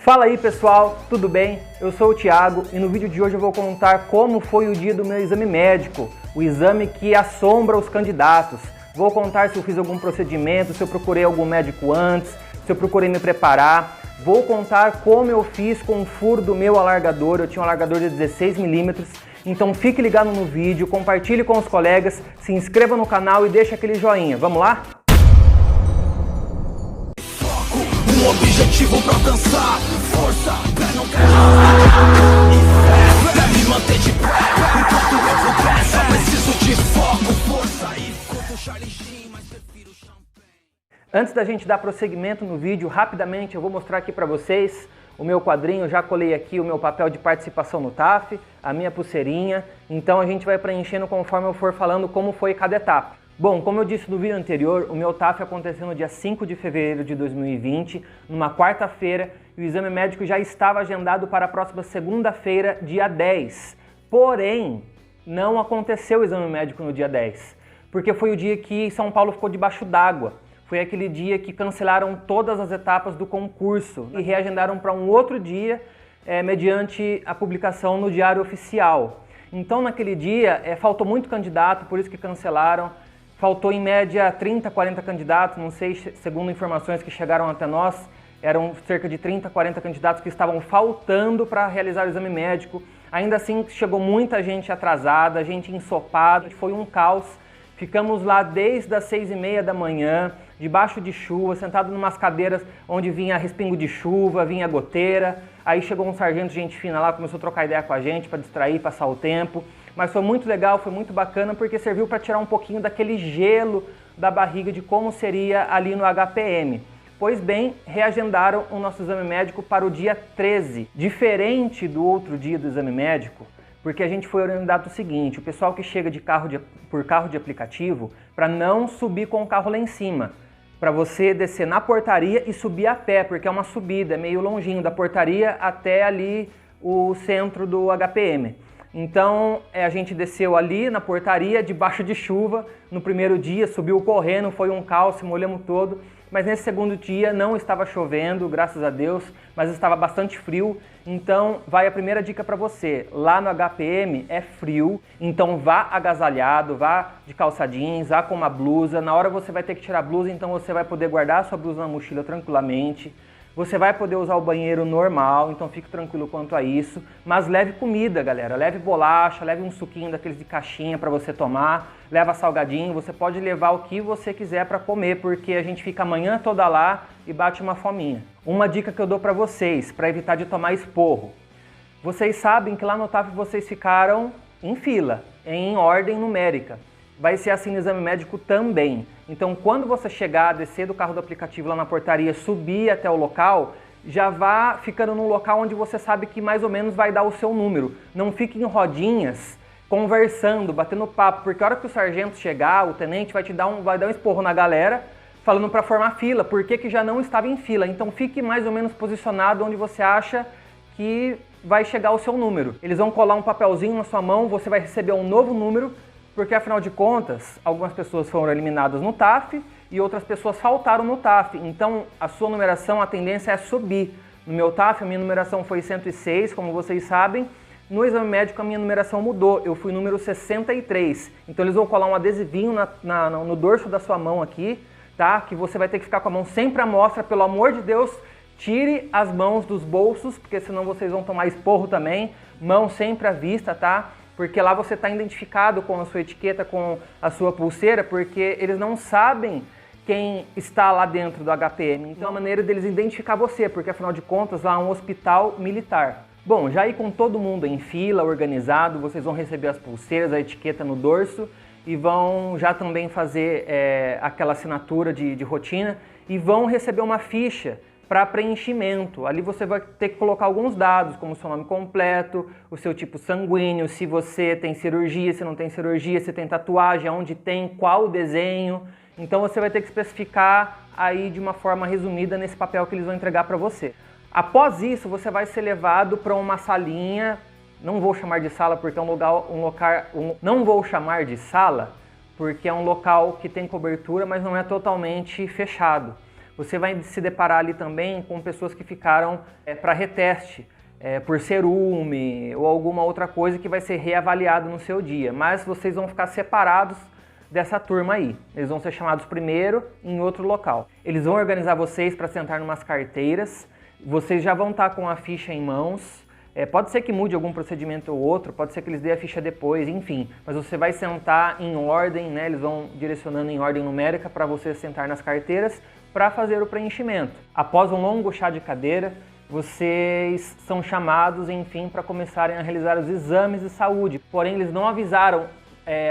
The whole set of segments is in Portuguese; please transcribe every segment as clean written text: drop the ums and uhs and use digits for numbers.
Fala aí pessoal, tudo bem? Eu sou o Thiago e no vídeo de hoje eu vou contar como foi o dia do meu exame médico, o exame que assombra os candidatos. Vou contar se eu fiz algum procedimento, se eu procurei algum médico antes, se eu procurei me preparar. Vou contar como eu fiz com o furo do meu alargador, eu tinha um alargador de 16 milímetros. Então fique ligado no vídeo, compartilhe com os colegas, se inscreva no canal e deixe aquele joinha. Vamos lá? Um objetivo pra alcançar, força, pé não quer e fé, pra me manter de pé, enquanto eu puder, só preciso de foco, força e curto Charlie Sheen, mas prefiro champanhe. Antes da gente dar prosseguimento no vídeo, rapidamente eu vou mostrar aqui pra vocês o meu quadrinho, já colei aqui o meu papel de participação no TAF, a minha pulseirinha, então a gente vai preenchendo conforme eu for falando como foi cada etapa. Bom, como eu disse no vídeo anterior, o meu TAF aconteceu no dia 5 de fevereiro de 2020, numa quarta-feira, e o exame médico já estava agendado para a próxima segunda-feira, dia 10. Porém, não aconteceu o exame médico no dia 10, porque foi o dia que São Paulo ficou debaixo d'água. Foi aquele dia que cancelaram todas as etapas do concurso e reagendaram para um outro dia, mediante a publicação no Diário Oficial. Então, naquele dia, faltou muito candidato, por isso que cancelaram. Faltou em média 30, 40 candidatos, não sei, segundo informações que chegaram até nós, eram cerca de 30, 40 candidatos que estavam faltando para realizar o exame médico. Ainda assim, chegou muita gente atrasada, gente ensopada, foi um caos. Ficamos lá desde as 6h30 da manhã, debaixo de chuva, sentado em umas cadeiras onde vinha respingo de chuva, vinha goteira. Aí chegou um sargento, gente fina lá, começou a trocar ideia com a gente para distrair, passar o tempo. Mas foi muito legal, foi muito bacana, porque serviu para tirar um pouquinho daquele gelo da barriga de como seria ali no HPM. Pois bem, reagendaram o nosso exame médico para o dia 13. Diferente do outro dia do exame médico, porque a gente foi orientado o seguinte, o pessoal que chega de por carro de aplicativo, para não subir com o carro lá em cima. Para você descer na portaria e subir a pé, porque é uma subida, é meio longinho da portaria até ali o centro do HPM. Então a gente desceu ali na portaria, debaixo de chuva, no primeiro dia, subiu correndo, foi um caos, se molhamos todo, mas nesse segundo dia não estava chovendo, graças a Deus, mas estava bastante frio, então vai a primeira dica para você, lá no HPM é frio, então vá agasalhado, vá de calça jeans, vá com uma blusa, na hora você vai ter que tirar a blusa, então você vai poder guardar a sua blusa na mochila tranquilamente. Você vai poder usar o banheiro normal, então fique tranquilo quanto a isso. Mas leve comida, galera. Leve bolacha, leve um suquinho daqueles de caixinha para você tomar. Leva salgadinho, você pode levar o que você quiser para comer, porque a gente fica a manhã toda lá e bate uma fominha. Uma dica que eu dou para vocês, para evitar de tomar esporro. Vocês sabem que lá no TAF vocês ficaram em fila, em ordem numérica. Vai ser assim no exame médico também. Então, quando você chegar, descer do carro do aplicativo lá na portaria, subir até o local, já vá ficando num local onde você sabe que mais ou menos vai dar o seu número. Não fique em rodinhas, conversando, batendo papo, porque a hora que o sargento chegar, o tenente vai dar um esporro na galera, falando para formar fila, porque já não estava em fila. Então, fique mais ou menos posicionado onde você acha que vai chegar o seu número. Eles vão colar um papelzinho na sua mão, você vai receber um novo número, porque afinal de contas, algumas pessoas foram eliminadas no TAF e outras pessoas faltaram no TAF. Então, a sua numeração, a tendência é subir. No meu TAF, a minha numeração foi 106, como vocês sabem. No exame médico, a minha numeração mudou. Eu fui número 63. Então, eles vão colar um adesivinho no dorso da sua mão aqui, tá? Que você vai ter que ficar com a mão sempre à mostra. Pelo amor de Deus, tire as mãos dos bolsos, porque senão vocês vão tomar esporro também. Mão sempre à vista, tá? Porque lá você está identificado com a sua etiqueta, com a sua pulseira, porque eles não sabem quem está lá dentro do HPM. Então é uma maneira deles identificar você, porque afinal de contas lá é um hospital militar. Bom, já aí com todo mundo em fila, organizado, vocês vão receber as pulseiras, a etiqueta no dorso e vão já também fazer aquela assinatura de rotina e vão receber uma ficha para preenchimento. Ali você vai ter que colocar alguns dados, como o seu nome completo, o seu tipo sanguíneo, se você tem cirurgia, se não tem cirurgia, se tem tatuagem, onde tem, qual desenho. Então você vai ter que especificar aí de uma forma resumida nesse papel que eles vão entregar para você. Após isso, você vai ser levado para uma salinha, não vou chamar de sala porque é não vou chamar de sala porque é um local que tem cobertura, mas não é totalmente fechado. você vai se deparar ali também com pessoas que ficaram para reteste, por cerume ou alguma outra coisa que vai ser reavaliado no seu dia. Mas vocês vão ficar separados dessa turma aí. Eles vão ser chamados primeiro em outro local. Eles vão organizar vocês para sentar em umas carteiras. Vocês já vão estar com a ficha em mãos. Pode ser que mude algum procedimento ou outro, pode ser que eles dêem a ficha depois, enfim. Mas você vai sentar em ordem, né? Eles vão direcionando em ordem numérica para você sentar nas carteiras para fazer o preenchimento. Após um longo chá de cadeira, vocês são chamados, enfim, para começarem a realizar os exames de saúde. Porém, eles não avisaram,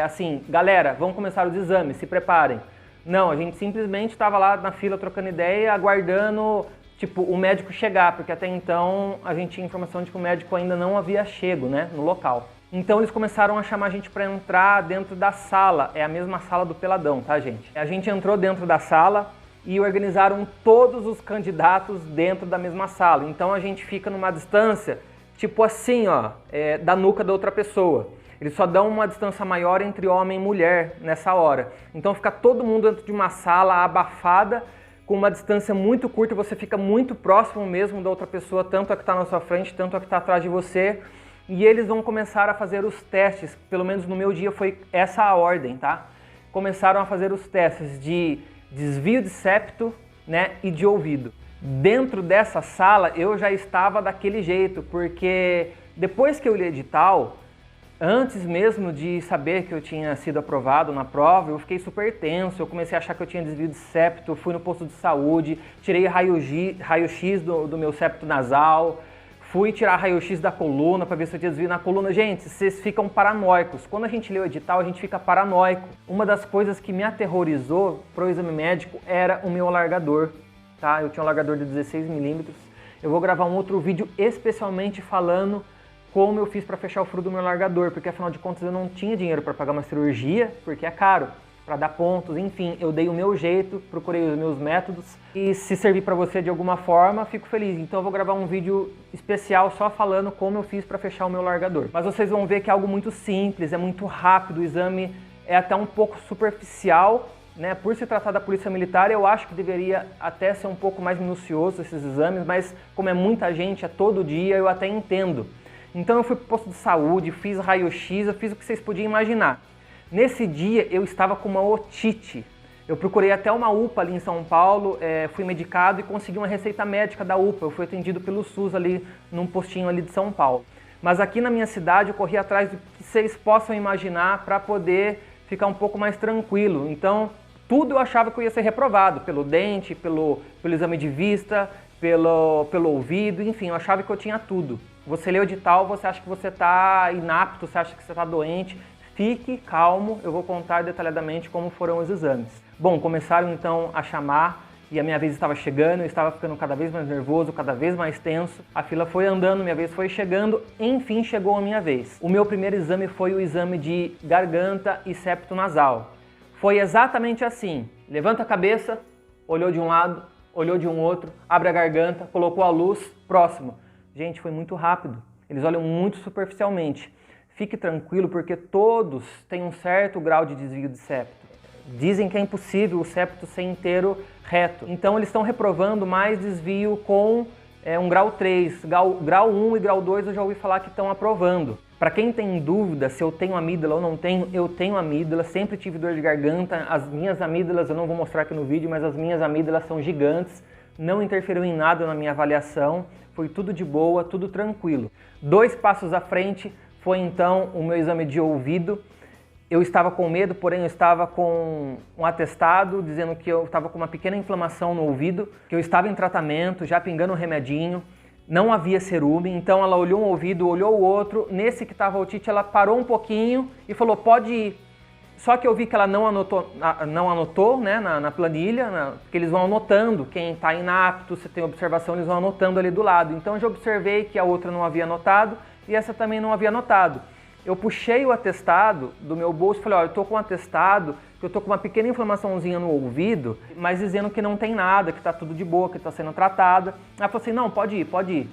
assim, galera, vão começar os exames, se preparem. Não, a gente simplesmente estava lá na fila trocando ideia, aguardando, tipo, o médico chegar, porque até então a gente tinha informação de que o médico ainda não havia chego, né, no local. Então eles começaram a chamar a gente para entrar dentro da sala, é a mesma sala do Peladão, tá, gente? A gente entrou dentro da sala e organizaram todos os candidatos dentro da mesma sala. Então a gente fica numa distância, tipo assim, ó, da nuca da outra pessoa. Eles só dão uma distância maior entre homem e mulher nessa hora. Então fica todo mundo dentro de uma sala abafada, com uma distância muito curta, você fica muito próximo mesmo da outra pessoa, tanto a que está na sua frente, tanto a que está atrás de você. E eles vão começar a fazer os testes, pelo menos no meu dia foi essa a ordem, tá? Começaram a fazer os testes de desvio de septo, né, e de ouvido. Dentro dessa sala eu já estava daquele jeito, porque depois que eu li o edital, antes mesmo de saber que eu tinha sido aprovado na prova, eu fiquei super tenso, eu comecei a achar que eu tinha desvio de septo, fui no posto de saúde, tirei raio-x do meu septo nasal, fui tirar raio-x da coluna para ver se eu tinha desvio na coluna. Gente, vocês ficam paranoicos. Quando a gente lê o edital, a gente fica paranoico. Uma das coisas que me aterrorizou pro exame médico era o meu alargador, tá? Eu tinha um alargador de 16 milímetros. Eu vou gravar um outro vídeo especialmente falando como eu fiz para fechar o furo do meu alargador, porque afinal de contas eu não tinha dinheiro para pagar uma cirurgia, porque é caro, para dar pontos, enfim, eu dei o meu jeito, procurei os meus métodos e se servir para você de alguma forma, fico feliz. Então eu vou gravar um vídeo especial só falando como eu fiz para fechar o meu alargador. Mas vocês vão ver que é algo muito simples, é muito rápido, o exame é até um pouco superficial, né? Por se tratar da Polícia Militar, eu acho que deveria até ser um pouco mais minucioso esses exames, mas como é muita gente, é todo dia, eu até entendo. Então eu fui para o posto de saúde, fiz raio-x, eu fiz o que vocês podiam imaginar. Nesse dia eu estava com uma otite. Eu procurei até uma UPA ali em São Paulo, fui medicado e consegui uma receita médica da UPA. Eu fui atendido pelo SUS ali num postinho ali de São Paulo. Mas aqui na minha cidade eu corri atrás do que vocês possam imaginar para poder ficar um pouco mais tranquilo. Então tudo eu achava que eu ia ser reprovado, pelo dente, pelo exame de vista, pelo ouvido, enfim, eu achava que eu tinha tudo. Você lê o edital, você acha que você está inapto, você acha que você está doente. Fique calmo, eu vou contar detalhadamente como foram os exames. Bom, começaram então a chamar e a minha vez estava chegando, eu estava ficando cada vez mais nervoso, cada vez mais tenso. A fila foi andando, minha vez foi chegando, enfim chegou a minha vez. O meu primeiro exame foi o exame de garganta e septo nasal. Foi exatamente assim, levanta a cabeça, olhou de um lado, olhou de um outro, abre a garganta, colocou a luz, próximo. Gente, foi muito rápido, eles olham muito superficialmente. Fique tranquilo porque todos têm um certo grau de desvio de septo. Dizem que é impossível o septo ser inteiro reto. Então eles estão reprovando mais desvio com um grau 3, grau 1 e grau 2 eu já ouvi falar que estão aprovando. Para quem tem dúvida se eu tenho amígdala ou não tenho, eu tenho amígdala, sempre tive dor de garganta. As minhas amígdalas, eu não vou mostrar aqui no vídeo, mas as minhas amígdalas são gigantes, não interferiu em nada na minha avaliação, foi tudo de boa, tudo tranquilo. 2 passos à frente, foi então o meu exame de ouvido. Eu estava com medo, porém eu estava com um atestado dizendo que eu estava com uma pequena inflamação no ouvido, que eu estava em tratamento, já pingando um remedinho, não havia cerume, então ela olhou um ouvido, olhou o outro, nesse que estava a otite ela parou um pouquinho e falou, pode ir. Só que eu vi que ela não anotou né, na planilha, porque eles vão anotando, quem está inapto, se tem observação, eles vão anotando ali do lado. Então eu já observei que a outra não havia anotado, e essa também não havia anotado. Eu puxei o atestado do meu bolso e falei, ó, eu tô com um atestado, que eu tô com uma pequena inflamaçãozinha no ouvido, mas dizendo que não tem nada, que tá tudo de boa, que tá sendo tratada. Ela falou assim, não, pode ir, pode ir.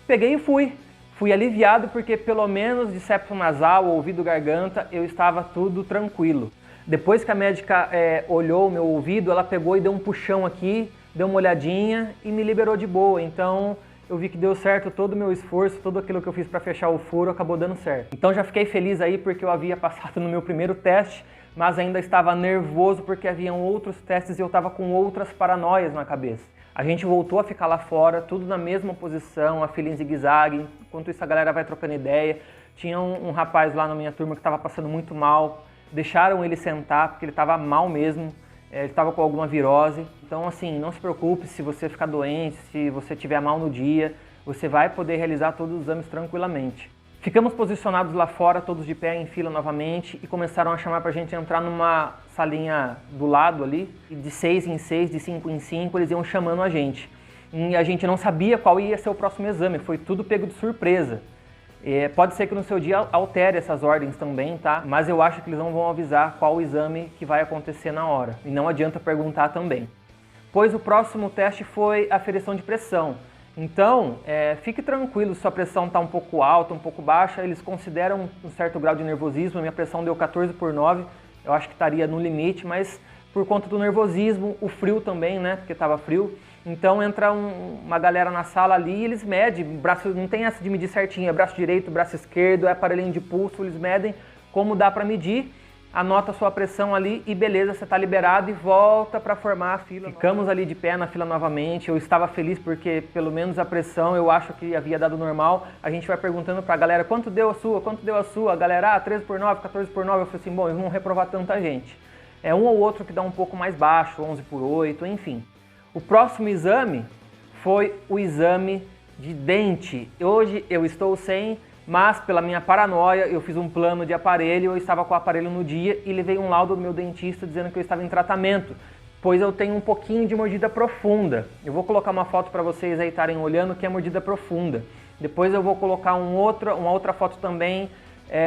Peguei e fui. Fui aliviado porque pelo menos de septo nasal, ouvido, garganta, eu estava tudo tranquilo. Depois que a médica olhou o meu ouvido, ela pegou e deu um puxão aqui, deu uma olhadinha e me liberou de boa. Então eu vi que deu certo todo o meu esforço, tudo aquilo que eu fiz para fechar o furo acabou dando certo. Então já fiquei feliz aí porque eu havia passado no meu primeiro teste, mas ainda estava nervoso porque haviam outros testes e eu estava com outras paranoias na cabeça. A gente voltou a ficar lá fora, tudo na mesma posição, a fila em zigue-zague. Enquanto isso a galera vai trocando ideia. Tinha um rapaz lá na minha turma que estava passando muito mal, deixaram ele sentar porque ele estava mal mesmo, ele estava com alguma virose. Então assim, não se preocupe se você ficar doente, se você estiver mal no dia, você vai poder realizar todos os exames tranquilamente. Ficamos posicionados lá fora, todos de pé em fila novamente, e começaram a chamar pra gente entrar numa salinha do lado ali, e de 6 em 6, de 5 em 5, eles iam chamando a gente. E a gente não sabia qual ia ser o próximo exame, foi tudo pego de surpresa. Pode ser que no seu dia altere essas ordens também, tá? Mas eu acho que eles não vão avisar qual o exame que vai acontecer na hora. E não adianta perguntar também. Pois o próximo teste foi a aferição de pressão. Então, fique tranquilo se sua pressão está um pouco alta, um pouco baixa, eles consideram um certo grau de nervosismo. A minha pressão deu 14/9, eu acho que estaria no limite, mas por conta do nervosismo, o frio também, né, porque estava frio. Então entra uma galera na sala ali e eles medem, braço, não tem essa de medir certinho, é braço direito, braço esquerdo, é aparelhinho de pulso, eles medem como dá para medir, anota a sua pressão ali e beleza, você está liberado e volta para formar a fila. Ficamos ali de pé na fila novamente, eu estava feliz porque pelo menos a pressão eu acho que havia dado normal. A gente vai perguntando para a galera quanto deu a sua, a galera 13/9, 14/9, eu falei assim, bom, eles não vão reprovar tanta gente. É um ou outro que dá um pouco mais baixo, 11/8, enfim. O próximo exame foi o exame de dente. Hoje eu estou sem, mas pela minha paranoia eu fiz um plano de aparelho, eu estava com o aparelho no dia e levei um laudo do meu dentista dizendo que eu estava em tratamento, pois eu tenho um pouquinho de mordida profunda. Eu vou colocar uma foto para vocês aí estarem olhando que é mordida profunda. Depois eu vou colocar uma outra foto também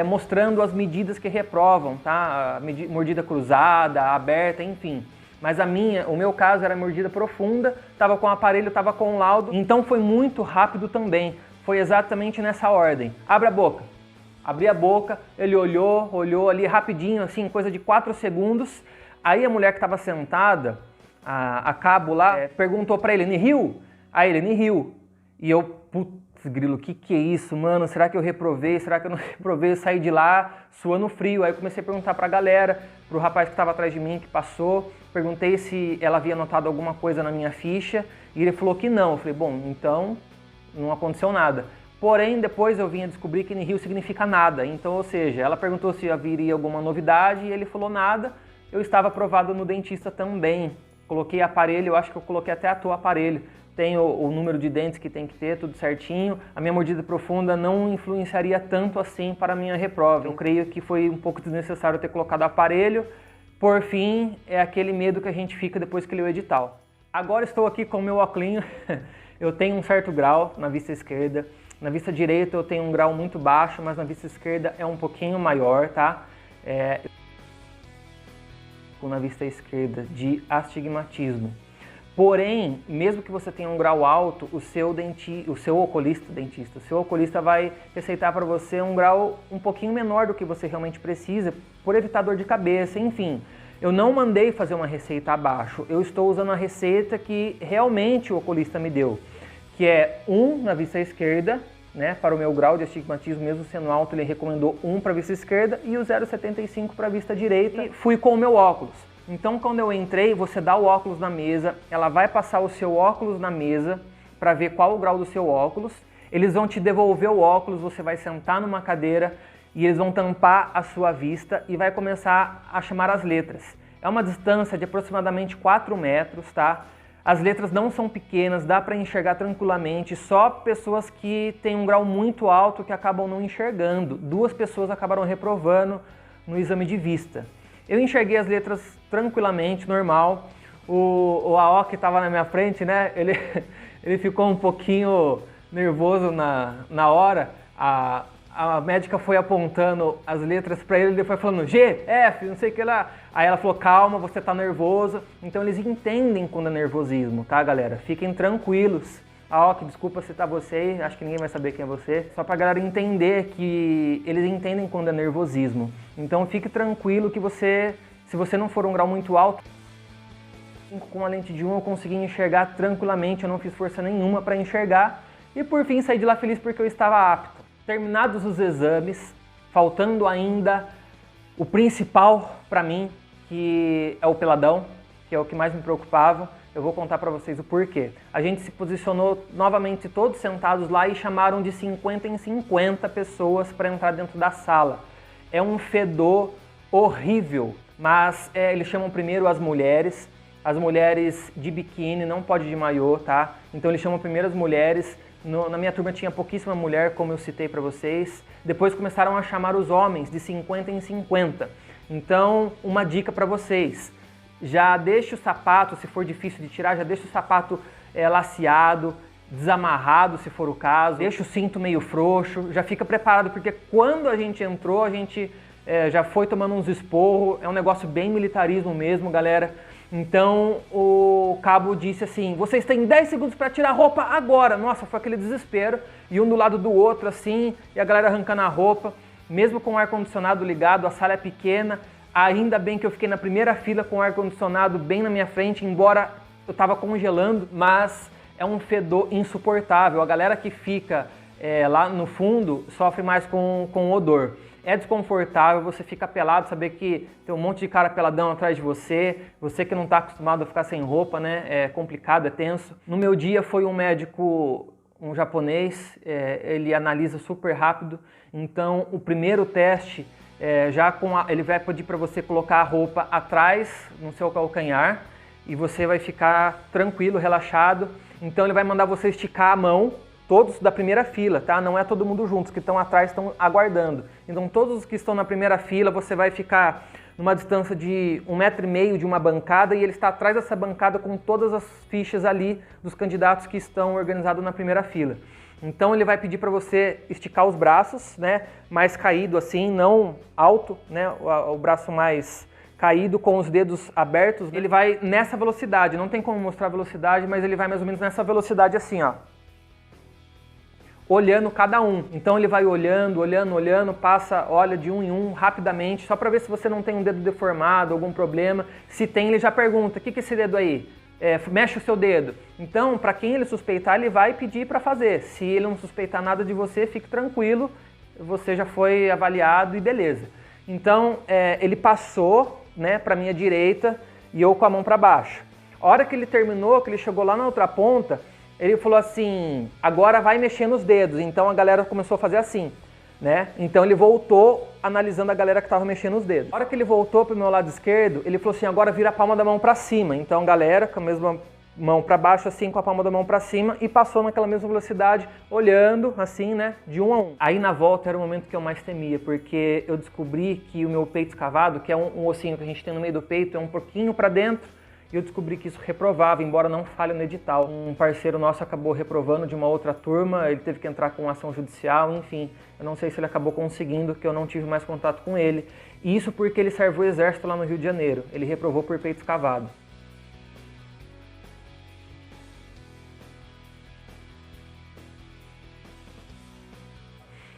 mostrando as medidas que reprovam, tá? Mordida cruzada, aberta, enfim. Mas o meu caso era mordida profunda, estava com o aparelho, estava com o laudo, então foi muito rápido também. Foi exatamente nessa ordem. Abre a boca. Abri a boca, ele olhou ali rapidinho, assim, coisa de 4 segundos. Aí a mulher que estava sentada, a cabo lá, perguntou para ele, "Nihil?" Aí ele, "Nihil." E eu, putz, grilo, que é isso, mano? Será que eu reprovei? Será que eu não reprovei? Eu saí de lá suando frio. Aí eu comecei a perguntar pra galera, pro rapaz que estava atrás de mim, que passou. Perguntei se ela havia notado alguma coisa na minha ficha. E ele falou que não. Eu falei, bom, então não aconteceu nada. Porém, depois eu vim a descobrir que nihil significa nada. Então, ou seja, ela perguntou se haveria alguma novidade e ele falou nada. Eu estava aprovado no dentista também. Coloquei aparelho, eu acho que eu coloquei até à toa aparelho. Tem o número de dentes que tem que ter, tudo certinho. A minha mordida profunda não influenciaria tanto assim para a minha reprova. Eu creio que foi um pouco desnecessário ter colocado aparelho. Por fim, é aquele medo que a gente fica depois que lê o edital. Agora estou aqui com o meu óculos. Eu tenho um certo grau na vista esquerda. Na vista direita eu tenho um grau muito baixo, mas na vista esquerda é um pouquinho maior, tá? Na vista esquerda de astigmatismo. Porém, mesmo que você tenha um grau alto, o seu oculista vai receitar para você um grau um pouquinho menor do que você realmente precisa, por evitar dor de cabeça, enfim. Eu não mandei fazer uma receita abaixo, eu estou usando a receita que realmente o oculista me deu, que é 1 na vista esquerda, né, para o meu grau de astigmatismo, mesmo sendo alto, ele recomendou 1 para a vista esquerda e o 0,75 para a vista direita. E fui com o meu óculos. Então, quando eu entrei, você dá o óculos na mesa, ela vai passar o seu óculos na mesa para ver qual o grau do seu óculos. Eles vão te devolver o óculos, você vai sentar numa cadeira e eles vão tampar a sua vista e vai começar a chamar as letras. É uma distância de aproximadamente 4 metros, tá? As letras não são pequenas, dá para enxergar tranquilamente, só pessoas que têm um grau muito alto que acabam não enxergando. 2 pessoas acabaram reprovando no exame de vista. Eu enxerguei as letras tranquilamente, normal. O AO que estava na minha frente, né, ele ficou um pouquinho nervoso na hora. A médica foi apontando as letras para ele, ele foi falando G, F, não sei o que lá. Aí ela falou, calma, você tá nervoso. Então eles entendem quando é nervosismo, tá, galera? Fiquem tranquilos. Que desculpa citar você, acho que ninguém vai saber quem é você. Só pra galera entender que eles entendem quando é nervosismo. Então fique tranquilo que se você não for um grau muito alto, Com a lente de 1 eu consegui enxergar tranquilamente, eu não fiz força nenhuma para enxergar. E por fim saí de lá feliz porque eu estava apto. Terminados os exames, faltando ainda o principal para mim, que é o peladão, que é o que mais me preocupava. Eu vou contar para vocês o porquê. A gente se posicionou novamente todos sentados lá e chamaram de 50 em 50 pessoas para entrar dentro da sala. É um fedor horrível, mas eles chamam primeiro as mulheres de biquíni, não pode de maiô, tá? Então eles chamam primeiro as mulheres. Na minha turma tinha pouquíssima mulher, como eu citei para vocês. Depois começaram a chamar os homens de 50 em 50. Então, uma dica para vocês. Já deixe o sapato, se for difícil de tirar, já deixe o sapato laceado, desamarrado se for o caso. Deixa o cinto meio frouxo, já fica preparado, porque quando a gente entrou, a gente já foi tomando uns esporros. É um negócio bem militarismo mesmo, galera. Então o cabo disse assim, vocês têm 10 segundos para tirar a roupa agora. Nossa, foi aquele desespero, e um do lado do outro assim, e a galera arrancando a roupa. Mesmo com o ar-condicionado ligado, a sala é pequena. Ainda bem que eu fiquei na primeira fila com o ar-condicionado bem na minha frente, embora eu estava congelando, mas é um fedor insuportável. A galera que fica lá no fundo sofre mais com o odor. É desconfortável, você fica pelado, saber que tem um monte de cara peladão atrás de você, você que não está acostumado a ficar sem roupa, né? É complicado, é tenso. No meu dia foi um médico, um japonês, ele analisa super rápido, então o primeiro teste, ele vai pedir para você colocar a roupa atrás no seu calcanhar e você vai ficar tranquilo, relaxado. Então ele vai mandar você esticar a mão, todos da primeira fila, tá? Não é todo mundo junto, os que estão atrás estão aguardando. Então todos os que estão na primeira fila, você vai ficar numa distância de 1,5 metro de uma bancada e ele está atrás dessa bancada com todas as fichas ali dos candidatos que estão organizados na primeira fila. Então ele vai pedir para você esticar os braços, né? Mais caído assim, não alto, né? O braço mais caído com os dedos abertos. Ele vai nessa velocidade, não tem como mostrar a velocidade, mas ele vai mais ou menos nessa velocidade assim, ó. Olhando cada um. Então ele vai olhando, passa, olha de um em um rapidamente, só para ver se você não tem um dedo deformado, algum problema. Se tem, ele já pergunta, o que é esse dedo aí? Mexe o seu dedo. Então, para quem ele suspeitar, ele vai pedir para fazer. Se ele não suspeitar nada de você, fique tranquilo, você já foi avaliado e beleza. Então, ele passou, né, para minha direita e eu com a mão para baixo. A hora que ele terminou, que ele chegou lá na outra ponta, ele falou assim, agora vai mexer nos dedos. Então a galera começou a fazer assim, né? Então ele voltou analisando a galera que estava mexendo os dedos. A hora que ele voltou para o meu lado esquerdo, ele falou assim, agora vira a palma da mão para cima. Então a galera com a mesma mão para baixo, assim, com a palma da mão para cima, e passou naquela mesma velocidade, olhando assim, né, de um a um. Aí na volta era o momento que eu mais temia, porque eu descobri que o meu peito escavado, que é um ossinho que a gente tem no meio do peito, é um pouquinho para dentro, e eu descobri que isso reprovava, embora não falhe no edital. Um parceiro nosso acabou reprovando de uma outra turma, ele teve que entrar com ação judicial, enfim. Eu não sei se ele acabou conseguindo, que eu não tive mais contato com ele. E isso porque ele serveu o exército lá no Rio de Janeiro. Ele reprovou por peito escavado.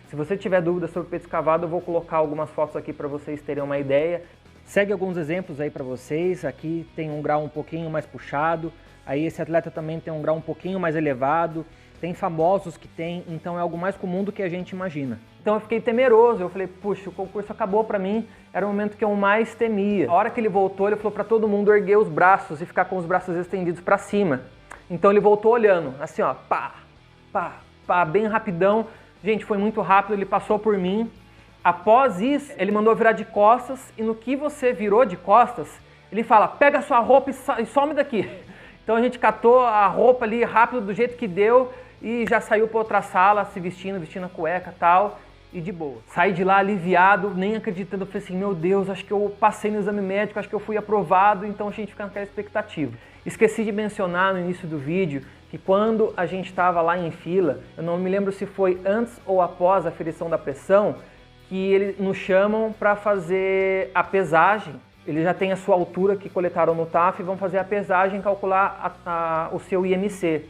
Se você tiver dúvidas sobre peito escavado, eu vou colocar algumas fotos aqui para vocês terem uma ideia. Segue alguns exemplos aí para vocês. Aqui tem um grau um pouquinho mais puxado. Aí esse atleta também tem um grau um pouquinho mais elevado. Tem famosos que tem, então é algo mais comum do que a gente imagina. Então eu fiquei temeroso. Eu falei, puxa, o concurso acabou para mim. Era o momento que eu mais temia. A hora que ele voltou, ele falou para todo mundo erguer os braços e ficar com os braços estendidos para cima. Então ele voltou olhando, assim ó, pá, pá, pá, bem rapidão. Gente, foi muito rápido, ele passou por mim. Após isso, ele mandou virar de costas, e no que você virou de costas, ele fala, pega a sua roupa e some daqui. Então a gente catou a roupa ali rápido, do jeito que deu, e já saiu para outra sala, se vestindo a cueca e tal, e de boa. Saí de lá aliviado, nem acreditando, eu falei assim, meu Deus, acho que eu passei no exame médico, acho que eu fui aprovado, então a gente fica naquela expectativa. Esqueci de mencionar no início do vídeo, que quando a gente estava lá em fila, eu não me lembro se foi antes ou após a aferição da pressão, que eles nos chamam para fazer a pesagem. Eles já têm a sua altura que coletaram no TAF e vão fazer a pesagem, calcular o seu IMC.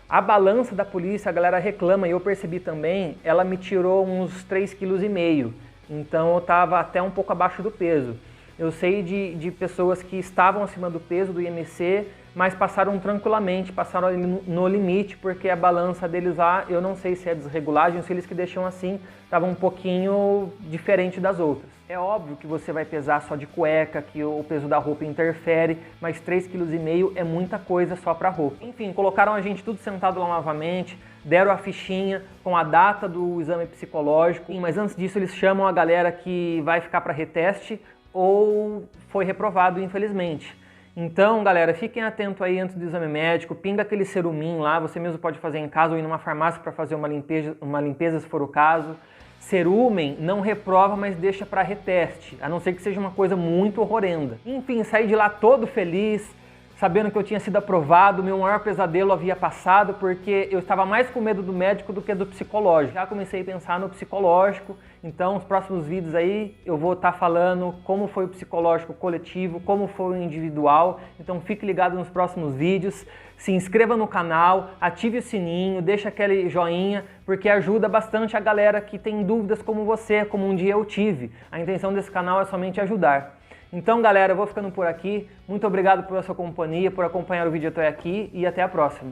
A balança da polícia, a galera reclama, e eu percebi também, ela me tirou uns 3,5 kg. Então eu estava até um pouco abaixo do peso. Eu sei de pessoas que estavam acima do peso do IMC, mas passaram tranquilamente, passaram no limite, porque a balança deles lá, eu não sei se é desregulagem, se eles que deixam assim, estava um pouquinho diferente das outras. É óbvio que você vai pesar só de cueca, que o peso da roupa interfere, mas 3,5 kg é muita coisa só para roupa. Enfim, colocaram a gente tudo sentado lá novamente, deram a fichinha com a data do exame psicológico, mas antes disso eles chamam a galera que vai ficar para reteste ou foi reprovado, infelizmente. Então, galera, fiquem atentos aí antes do exame médico, pinga aquele cerumin lá, você mesmo pode fazer em casa ou ir numa farmácia para fazer uma limpeza se for o caso. Cerumen não reprova, mas deixa para reteste, a não ser que seja uma coisa muito horrenda. Enfim, saí de lá todo feliz, sabendo que eu tinha sido aprovado, meu maior pesadelo havia passado, porque eu estava mais com medo do médico do que do psicológico. Já comecei a pensar no psicológico, então os próximos vídeos aí eu vou estar falando como foi o psicológico coletivo, como foi o individual, então fique ligado nos próximos vídeos, se inscreva no canal, ative o sininho, deixa aquele joinha, porque ajuda bastante a galera que tem dúvidas como você, como um dia eu tive. A intenção desse canal é somente ajudar. Então, galera, eu vou ficando por aqui. Muito obrigado pela sua companhia, por acompanhar o vídeo até aqui e até a próxima.